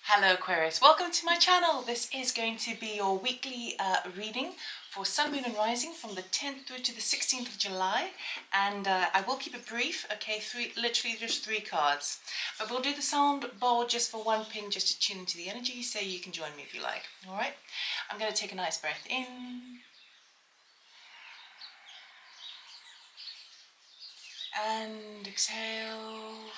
Hello Aquarius, welcome to my channel. This is going to be your weekly reading for Sun, Moon and Rising from the 10th through to the 16th of July, and I will keep it brief, okay, literally just three cards. But we'll do the sound bowl just for one ping, just to tune into the energy, so you can join me if you like. Alright, I'm going to take a nice breath in and exhale.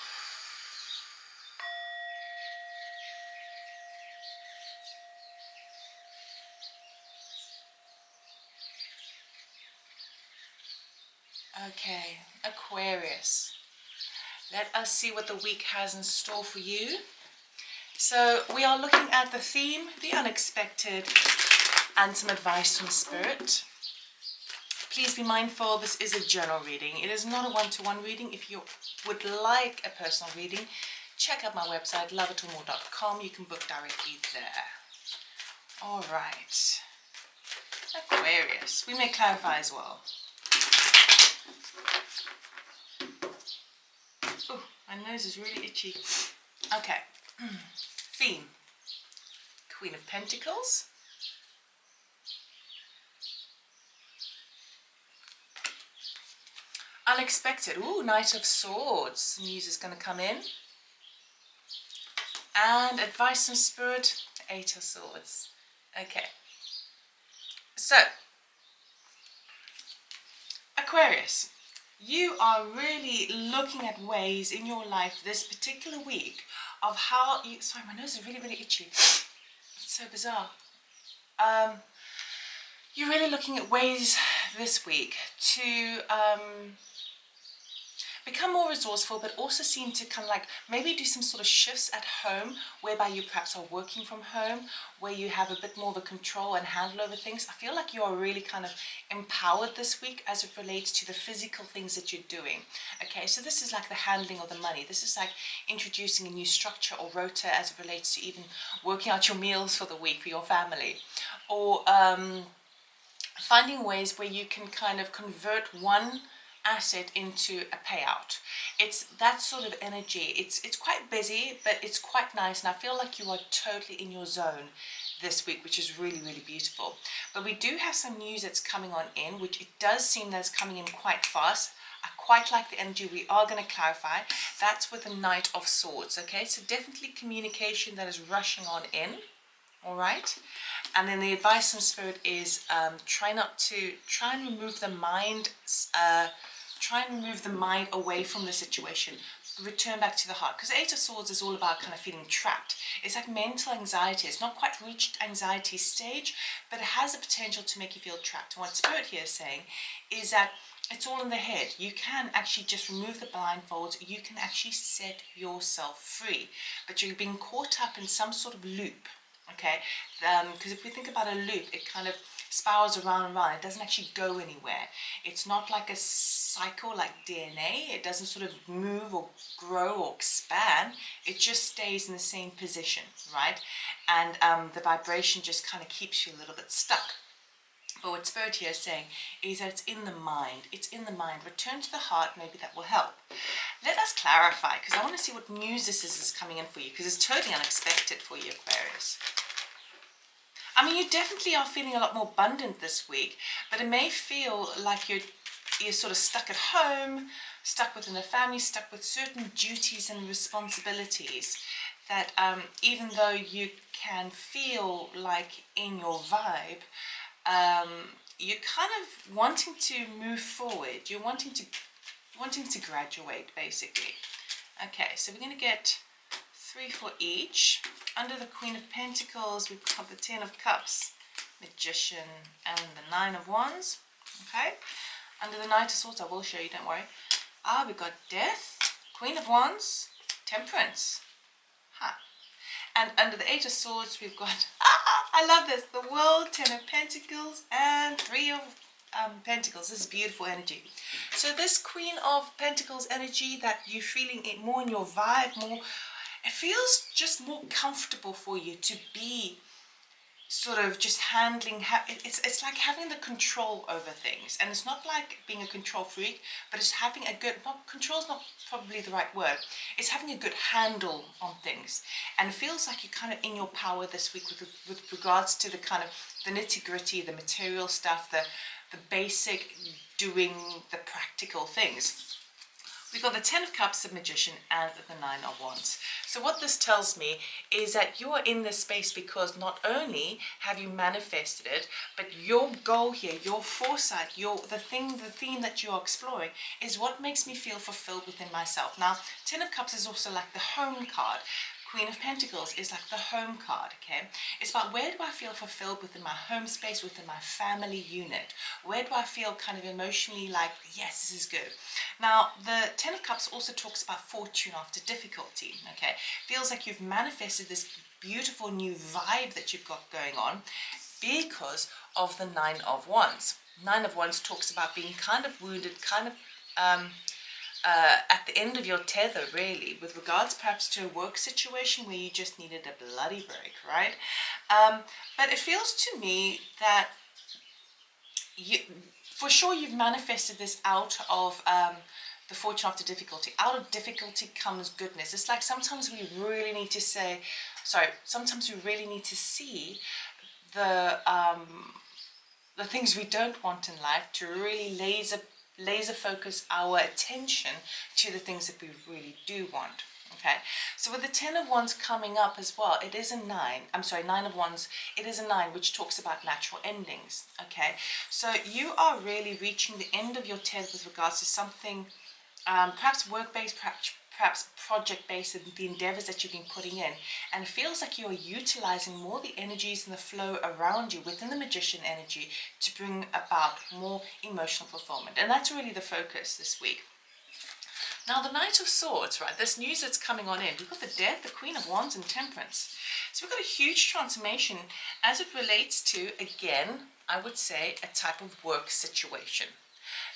Okay, Aquarius, let us see what the week has in store for you. So we are looking at the theme, the unexpected, and some advice from Spirit. Please be mindful, this is a journal reading. It is not a one-to-one reading. If you would like a personal reading, check out my website, loveitallmore.com. You can book directly there. All right, Aquarius, we may clarify as well. Oh, my nose is really itchy. Okay, theme, Queen of Pentacles, unexpected, ooh, Knight of Swords, news is going to come in, and advice from Spirit, Eight of Swords. Okay, so Aquarius, you are really looking at ways in your life this particular week of how you, sorry, my nose is really itchy. It's so bizarre. You're really looking at ways this week to become more resourceful, but also seem to kind of like maybe do some sort of shifts at home whereby you perhaps are working from home, where you have a bit more of a control and handle over things. I feel like you are really kind of empowered this week as it relates to the physical things that you're doing. Okay, so this is like the handling of the money. This is like introducing a new structure or rota as it relates to even working out your meals for the week for your family, or finding ways where you can kind of convert one asset into a payout. It's that sort of energy. It's quite busy, but it's quite nice, and I feel like you are totally in your zone this week, which is really beautiful. But we do have some news that's coming on in, which it does seem that's coming in quite fast. I quite like the energy. We are going to clarify. That's with the Knight of Swords. Okay, so definitely communication that is rushing on in. All right, and then the advice from Spirit is try and remove the mind. Try and remove the mind away from the situation. Return back to the heart, because the Eight of Swords is all about kind of feeling trapped. It's like mental anxiety. It's not quite reached anxiety stage, but it has the potential to make you feel trapped. And what Spirit here is saying is that it's all in the head. You can actually just remove the blindfolds. You can actually set yourself free, but you're being caught up in some sort of loop. Okay, because if we think about a loop, it kind of spirals around and around. It doesn't actually go anywhere. It's not like a cycle like DNA. It doesn't sort of move or grow or expand. It just stays in the same position, right? And the vibration just kind of keeps you a little bit stuck. But what Spirit here is saying is that it's in the mind. It's in the mind. Return to the heart. Maybe that will help. Let us clarify, because I want to see what news this is coming in for you, because it's totally unexpected for you, Aquarius. I mean, you definitely are feeling a lot more abundant this week, but it may feel like you're sort of stuck at home, stuck within the family, stuck with certain duties and responsibilities that even though you can feel like in your vibe, you're kind of wanting to move forward. You're wanting to graduate, basically. Okay, so we're going to get 3 for each. Under the Queen of Pentacles, we've got the 10 of Cups, Magician, and the 9 of Wands. Okay, under the Knight of Swords, I will show you, don't worry. We've got Death, Queen of Wands, Temperance. And under the 8 of Swords, we've got, I love this, the World, 10 of Pentacles, and 3 of Pentacles. This is beautiful energy. So this Queen of Pentacles energy, that you're feeling it more in your vibe, more, it feels just more comfortable for you to be sort of just handling, it's like having the control over things, and it's not like being a control freak, but it's having a good, not control's not probably the right word, it's having a good handle on things, and it feels like you're kind of in your power this week with regards to the kind of the nitty-gritty, the material stuff, the basic doing, the practical things. We've got the Ten of Cups, the Magician, and the Nine of Wands. So what this tells me is that you are in this space because not only have you manifested it, but your goal here, your foresight, the theme that you are exploring is what makes me feel fulfilled within myself. Now, Ten of Cups is also like the home card. Queen of Pentacles is like the home card, okay? It's about where do I feel fulfilled within my home space, within my family unit? Where do I feel kind of emotionally like, yes, this is good? Now, the Ten of Cups also talks about fortune after difficulty, okay? Feels like you've manifested this beautiful new vibe that you've got going on because of the Nine of Wands. Nine of Wands talks about being kind of wounded, kind of at the end of your tether, really, with regards perhaps to a work situation where you just needed a bloody break, right? But it feels to me that for sure you've manifested this out of the fortune after difficulty. Out of difficulty comes goodness. It's like sometimes we really need to sometimes we really need to see the things we don't want in life to really laser focus our attention to the things that we really do want. Okay, so with the Ten of Wands coming up as well, it is a nine. Nine of Wands. It is a nine, which talks about natural endings. Okay, so you are really reaching the end of your tether with regards to something, perhaps work-based, perhaps project-based, and the endeavors that you've been putting in, and it feels like you're utilizing more the energies and the flow around you within the Magician energy to bring about more emotional fulfillment, and that's really the focus this week. Now, the Knight of Swords, right, this news that's coming on in, we've got the Death, the Queen of Wands, and Temperance. So we've got a huge transformation as it relates to, again, I would say, a type of work situation.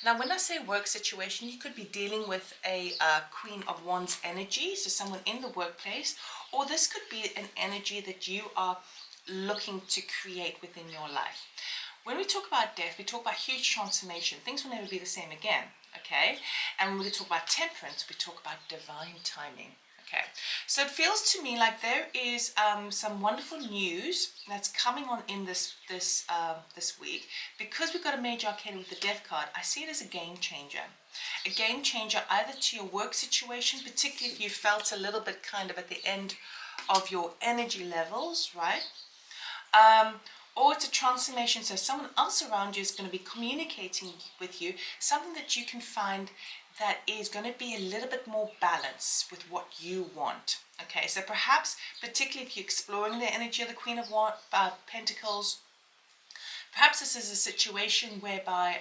Now, when I say work situation, you could be dealing with a Queen of Wands energy, so someone in the workplace, or this could be an energy that you are looking to create within your life. When we talk about death, we talk about huge transformation. Things will never be the same again, okay? And when we talk about temperance, we talk about divine timing. Okay, so it feels to me like there is some wonderful news that's coming on in this week. Because we've got a major arcana with the Death card, I see it as a game changer. A game changer either to your work situation, particularly if you felt a little bit kind of at the end of your energy levels, right? Or it's a transformation, so someone else around you is going to be communicating with you, something that you can find that is going to be a little bit more balanced with what you want. Okay, so perhaps, particularly if you're exploring the energy of the Queen of Pentacles, perhaps this is a situation whereby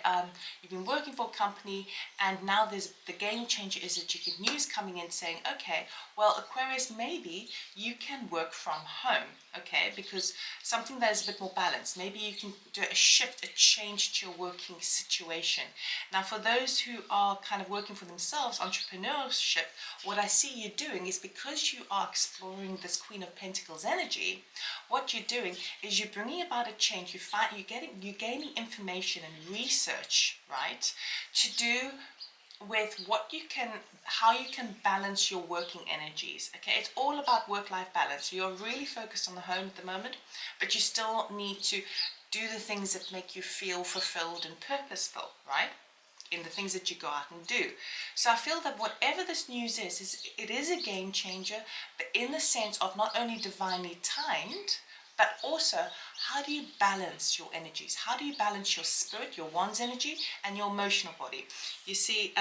you've been working for a company and now there's the game changer is that you get news coming in saying, okay, well, Aquarius, maybe you can work from home, okay, because something that is a bit more balanced. Maybe you can do a shift, a change to your working situation. Now, for those who are kind of working for themselves, entrepreneurship, what I see you doing is because you are exploring this Queen of Pentacles energy, what you're doing is you're bringing about a change. You're gaining information and research, right, to do with how you can balance your working energies. Okay, it's all about work-life balance. You're really focused on the home at the moment, but you still need to do the things that make you feel fulfilled and purposeful, right, in the things that you go out and do. So I feel that whatever this news is it is a game changer, but in the sense of not only divinely timed, but also, how do you balance your energies? How do you balance your spirit, your Wands energy, and your emotional body? You see,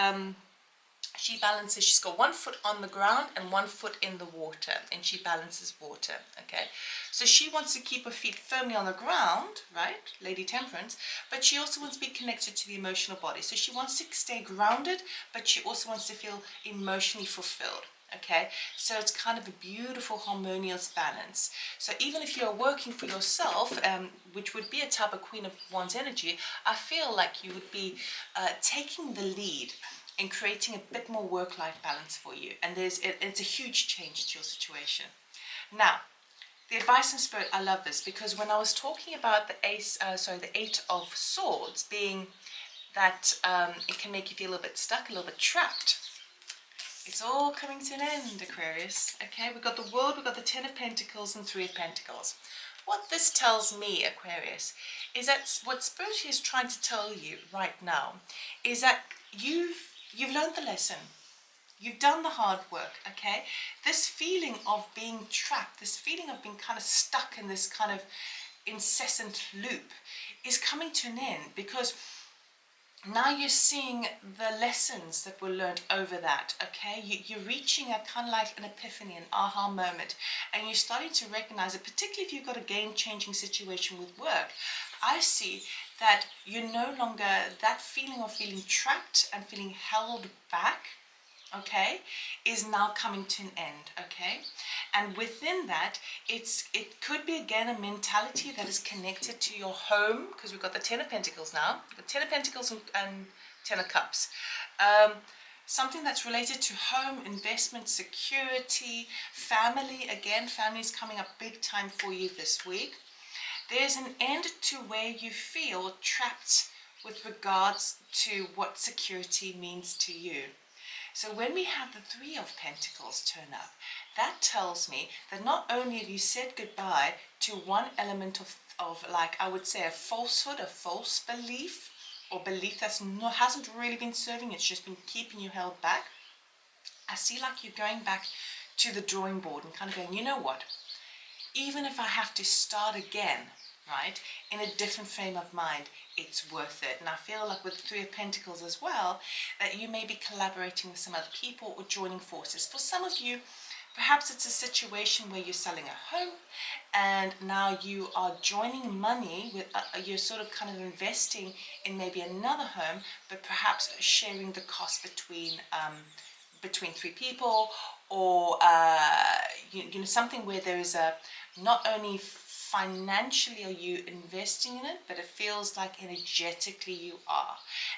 she balances, she's got 1 foot on the ground and 1 foot in the water, and she balances water, okay? So she wants to keep her feet firmly on the ground, right, Lady Temperance, but she also wants to be connected to the emotional body. So she wants to stay grounded, but she also wants to feel emotionally fulfilled. Okay, so it's kind of a beautiful harmonious balance. So even if you're working for yourself, which would be a type of Queen of Wands energy, I feel like you would be taking the lead in creating a bit more work-life balance for you, and it's a huge change to your situation. Now, The advice in spirit, I love this, because when I was talking about the the Eight of Swords being that it can make you feel a little bit stuck, a little bit trapped. It's all coming to an end, Aquarius. Okay, we've got the World, we've got the Ten of Pentacles and Three of Pentacles. What this tells me, Aquarius, is that what Spirit is trying to tell you right now is that you've learned the lesson. You've done the hard work, okay? This feeling of being trapped, this feeling of being kind of stuck in this kind of incessant loop is coming to an end, because now you're seeing the lessons that were learned over that, okay? You're reaching a kind of like an epiphany, an aha moment, and you're starting to recognize it, particularly if you've got a game-changing situation with work. I see that you're no longer, that feeling of feeling trapped and feeling held back, okay, is now coming to an end, okay? And within that, it could be again a mentality that is connected to your home, because we've got the Ten of Pentacles now, the Ten of Pentacles and Ten of Cups. Something that's related to home, investment, security, family. Again, family is coming up big time for you this week. There's an end to where you feel trapped with regards to what security means to you. So when we have the Three of Pentacles turn up, that tells me that not only have you said goodbye to one element of like, I would say, a falsehood, a false belief, or belief that hasn't really been serving, it's just been keeping you held back. I see like you're going back to the drawing board and kind of going, you know what, even if I have to start again, right, in a different frame of mind, it's worth it. And I feel like with the Three of Pentacles as well, that you may be collaborating with some other people or joining forces. For some of you, perhaps it's a situation where you're selling a home and now you are joining money with, you're sort of kind of investing in maybe another home, but perhaps sharing the cost between three people, or you know, something where there is a, not only financially are you investing in it, but it feels like energetically you are.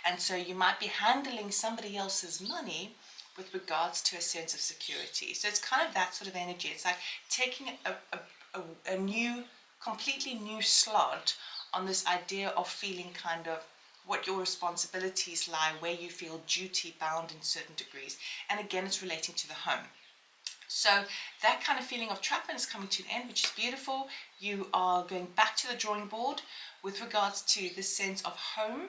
And so you might be handling somebody else's money with regards to a sense of security. So it's kind of that sort of energy. It's like taking a new, completely new slot on this idea of feeling kind of what your responsibilities lie, where you feel duty bound in certain degrees. And again, it's relating to the home. So that kind of feeling of trapping is coming to an end, which is beautiful. You are going back to the drawing board with regards to the sense of home,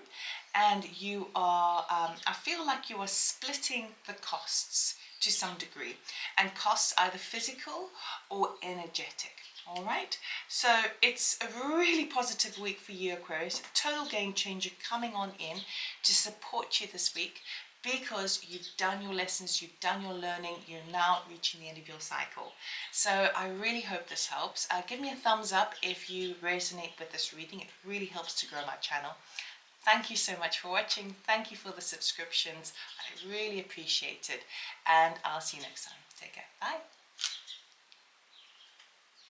and you are, I feel like you are splitting the costs to some degree, and costs either physical or energetic. All right, so it's a really positive week for you, Aquarius. A total game changer coming on in to support you this week, because you've done your lessons, you've done your learning, you're now reaching the end of your cycle. So I really hope this helps. Give me a thumbs up if you resonate with this reading. It really helps to grow my channel. Thank you so much for watching. Thank you for the subscriptions. I really appreciate it. And I'll see you next time. Take care. Bye.